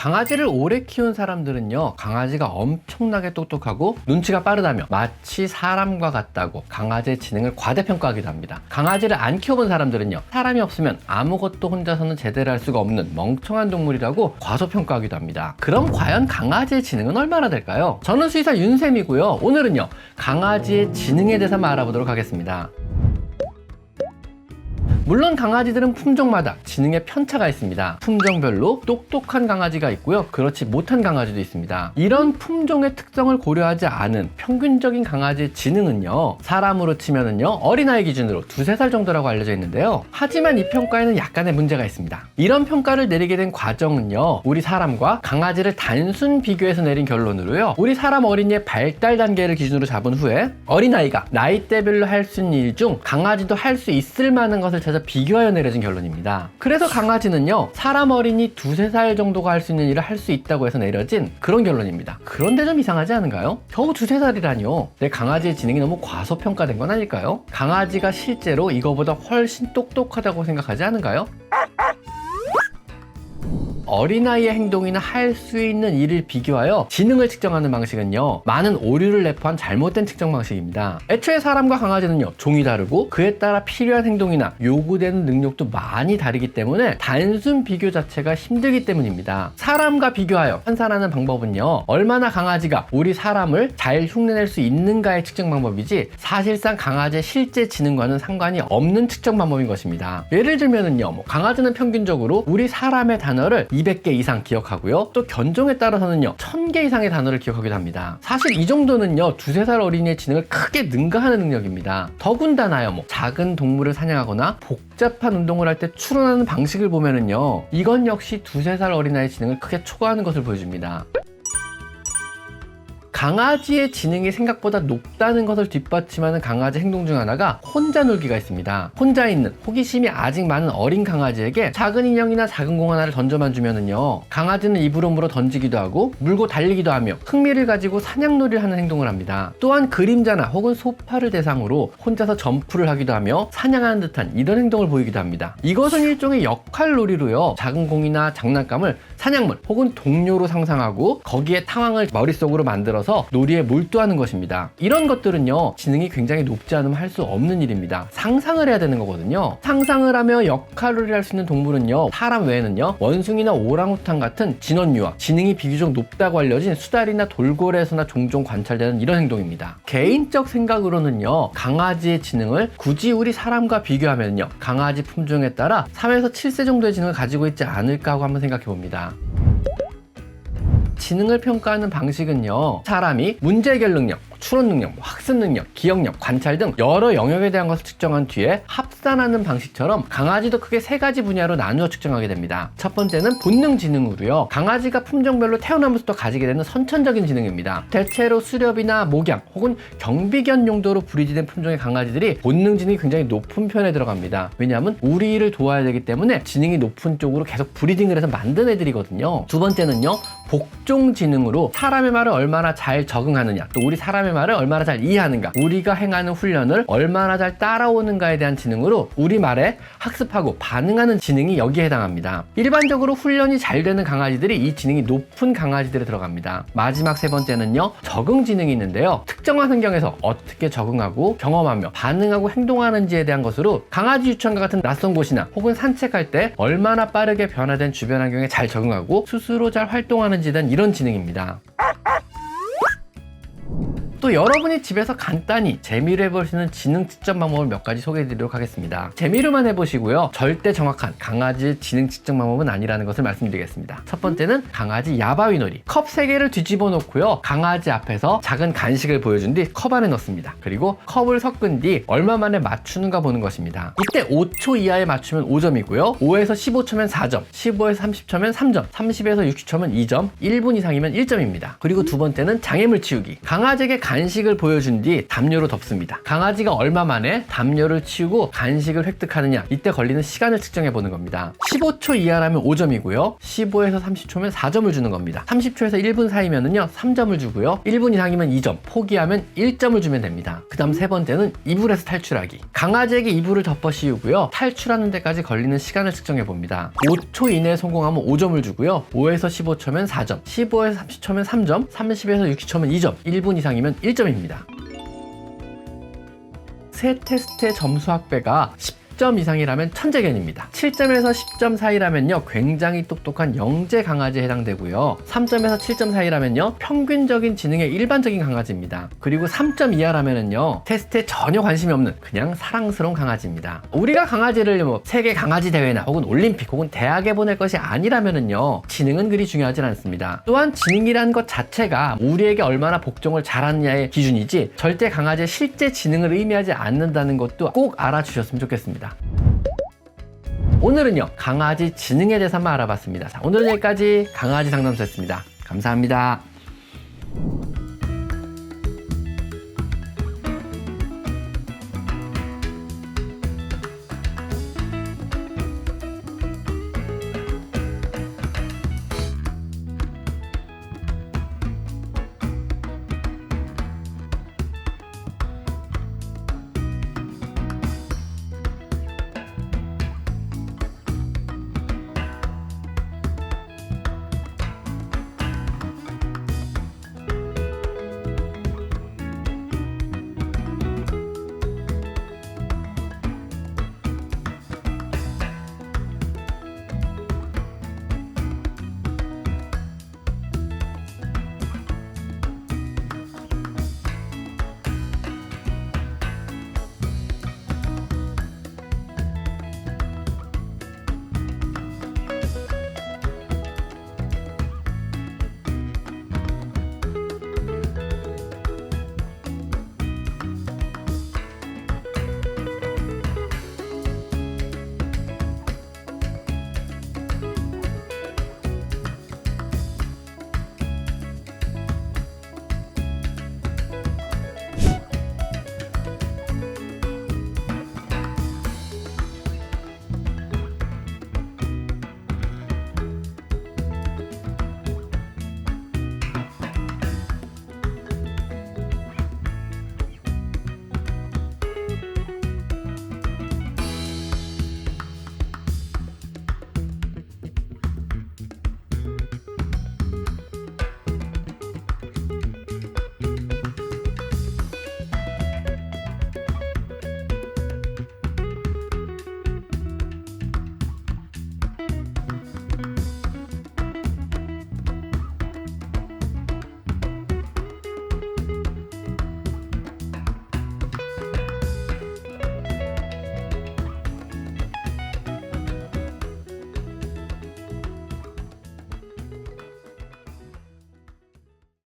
강아지를 오래 키운 사람들은요, 강아지가 엄청나게 똑똑하고 눈치가 빠르다며 마치 사람과 같다고 강아지의 지능을 과대평가하기도 합니다. 강아지를 안 키워본 사람들은요, 사람이 없으면 아무것도 혼자서는 제대로 할 수가 없는 멍청한 동물이라고 과소평가하기도 합니다. 그럼 과연 강아지의 지능은 얼마나 될까요? 저는 수의사 윤쌤이고요. 오늘은요, 강아지의 지능에 대해서 한번 알아보도록 하겠습니다. 물론 강아지들은 품종마다 지능의 편차가 있습니다. 품종별로 똑똑한 강아지가 있고요, 그렇지 못한 강아지도 있습니다. 이런 품종의 특성을 고려하지 않은 평균적인 강아지의 지능은요, 사람으로 치면은요, 어린아이 기준으로 2~3살 정도라고 알려져 있는데요. 하지만 이 평가에는 약간의 문제가 있습니다. 이런 평가를 내리게 된 과정은요, 우리 사람과 강아지를 단순 비교해서 내린 결론으로요, 우리 사람 어린이의 발달 단계를 기준으로 잡은 후에 어린아이가 나이대별로 할 수 있는 일 중 강아지도 할 수 있을 만한 것을 찾아 비교하여 내려진 결론입니다. 그래서 강아지는요, 사람 어린이 2~3살 정도가 할 수 있는 일을 할 수 있다고 해서 내려진 그런 결론입니다. 그런데 좀 이상하지 않은가요? 겨우 2~3살이라뇨. 내 강아지의 지능이 너무 과소평가된 건 아닐까요? 강아지가 실제로 이거보다 훨씬 똑똑하다고 생각하지 않은가요? 어린아이의 행동이나 할 수 있는 일을 비교하여 지능을 측정하는 방식은요, 많은 오류를 내포한 잘못된 측정 방식입니다. 애초에 사람과 강아지는요, 종이 다르고 그에 따라 필요한 행동이나 요구되는 능력도 많이 다르기 때문에 단순 비교 자체가 힘들기 때문입니다. 사람과 비교하여 판단하는 방법은요, 얼마나 강아지가 우리 사람을 잘 흉내낼 수 있는가의 측정 방법이지 사실상 강아지의 실제 지능과는 상관이 없는 측정 방법인 것입니다. 예를 들면은요, 강아지는 평균적으로 우리 사람의 단어를 200개 이상 기억하고요, 또 견종에 따라서는요 1000개 이상의 단어를 기억하기도 합니다. 사실 이 정도는요 2~3살 어린이의 지능을 크게 능가하는 능력입니다. 더군다나요, 작은 동물을 사냥하거나 복잡한 운동을 할 때 추론하는 방식을 보면은요, 이건 역시 2~3살 어린아이의 지능을 크게 초과하는 것을 보여줍니다. 강아지의 지능이 생각보다 높다는 것을 뒷받침하는 강아지 행동 중 하나가 혼자 놀기가 있습니다. 혼자 있는 호기심이 아직 많은 어린 강아지에게 작은 인형이나 작은 공 하나를 던져만 주면은요, 강아지는 입으로 물어 던지기도 하고 물고 달리기도 하며 흥미를 가지고 사냥놀이를 하는 행동을 합니다. 또한 그림자나 혹은 소파를 대상으로 혼자서 점프를 하기도 하며 사냥하는 듯한 이런 행동을 보이기도 합니다. 이것은 일종의 역할놀이로요, 작은 공이나 장난감을 사냥물 혹은 동료로 상상하고 거기에 상황을 머릿속으로 만들어서 놀이에 몰두하는 것입니다. 이런 것들은요, 지능이 굉장히 높지 않으면 할 수 없는 일입니다. 상상을 해야 되는 거거든요. 상상을 하며 역할을 할 수 있는 동물은요, 사람 외에는요, 원숭이나 오랑우탄 같은 진원류와 지능이 비교적 높다고 알려진 수달이나 돌고래에서나 종종 관찰되는 이런 행동입니다. 개인적 생각으로는요, 강아지의 지능을 굳이 우리 사람과 비교하면요, 강아지 품종에 따라 3에서 7세 정도의 지능을 가지고 있지 않을까 하고 한번 생각해 봅니다. 지능을 평가하는 방식은요, 사람이 문제 해결 능력, 추론 능력, 학습 능력, 기억력, 관찰 등 여러 영역에 대한 것을 측정한 뒤에 합산하는 방식처럼 강아지도 크게 3가지 분야로 나누어 측정하게 됩니다. 첫 번째는 본능 지능으로요, 강아지가 품종별로 태어나면서부터 가지게 되는 선천적인 지능입니다. 대체로 수렵이나 목양 혹은 경비견 용도로 브리드된 품종의 강아지들이 본능 지능이 굉장히 높은 편에 들어갑니다. 왜냐하면 우리를 도와야 되기 때문에 지능이 높은 쪽으로 계속 브리딩을 해서 만든 애들이거든요. 두 번째는요, 복종 지능으로 사람의 말을 얼마나 잘 적응하느냐, 또 우리 사람의 말을 얼마나 잘 이해하는가, 우리가 행하는 훈련을 얼마나 잘 따라오는가에 대한 지능으로 우리 말에 학습하고 반응하는 지능이 여기에 해당합니다. 일반적으로 훈련이 잘 되는 강아지들이 이 지능이 높은 강아지들에 들어갑니다. 마지막 3번째는요, 적응 지능이 있는데요, 특정한 환경에서 어떻게 적응하고 경험하며 반응하고 행동하는지에 대한 것으로 강아지 유치원과 같은 낯선 곳이나 혹은 산책할 때 얼마나 빠르게 변화된 주변 환경에 잘 적응하고 스스로 잘 활동하는지에 대한 이런 지능입니다. 또 여러분이 집에서 간단히 재미로 해볼 수 있는 지능 측정 방법을 몇 가지 소개해 드리도록 하겠습니다. 재미로만 해보시고요, 절대 정확한 강아지 지능 측정 방법은 아니라는 것을 말씀드리겠습니다. 첫 번째는 강아지 야바위놀이. 컵 3개를 뒤집어 놓고요, 강아지 앞에서 작은 간식을 보여준 뒤 컵 안에 넣습니다. 그리고 컵을 섞은 뒤 얼마 만에 맞추는가 보는 것입니다. 이때 5초 이하에 맞추면 5점이고요 5에서 15초면 4점, 15에서 30초면 3점, 30에서 60초면 2점, 1분 이상이면 1점입니다. 그리고 두 번째는 장애물 치우기. 강아지에게 간식을 보여준 뒤 담요로 덮습니다. 강아지가 얼마 만에 담요를 치우고 간식을 획득하느냐, 이때 걸리는 시간을 측정해 보는 겁니다. 15초 이하라면 5점이고요 15에서 30초면 4점을 주는 겁니다. 30초에서 1분 사이면은요 3점을 주고요 1분 이상이면 2점, 포기하면 1점을 주면 됩니다. 그 다음 세 번째는 이불에서 탈출하기. 강아지에게 이불을 덮어 씌우고요 탈출하는 데까지 걸리는 시간을 측정해 봅니다. 5초 이내에 성공하면 5점을 주고요 5에서 15초면 4점, 15에서 30초면 3점, 30에서 60초면 2점, 1분 이상이면 1점입니다. 세 테스트의 점수 합계가 10점 이상이라면 천재견입니다. 7점에서 10점 사이라면요 굉장히 똑똑한 영재 강아지에 해당되고요 3점에서 7점 사이라면요 평균적인 지능의 일반적인 강아지입니다. 그리고 3점 이하라면은요 테스트에 전혀 관심이 없는 그냥 사랑스러운 강아지입니다. 우리가 강아지를 뭐 세계 강아지 대회나 혹은 올림픽 혹은 대학에 보낼 것이 아니라면은요 지능은 그리 중요하진 않습니다. 또한 지능이라는 것 자체가 우리에게 얼마나 복종을 잘하느냐의 기준이지 절대 강아지의 실제 지능을 의미하지 않는다는 것도 꼭 알아주셨으면 좋겠습니다. 오늘은요 강아지 지능에 대해서 한번 알아봤습니다. 자, 오늘은 여기까지 강아지 상담소였습니다. 감사합니다.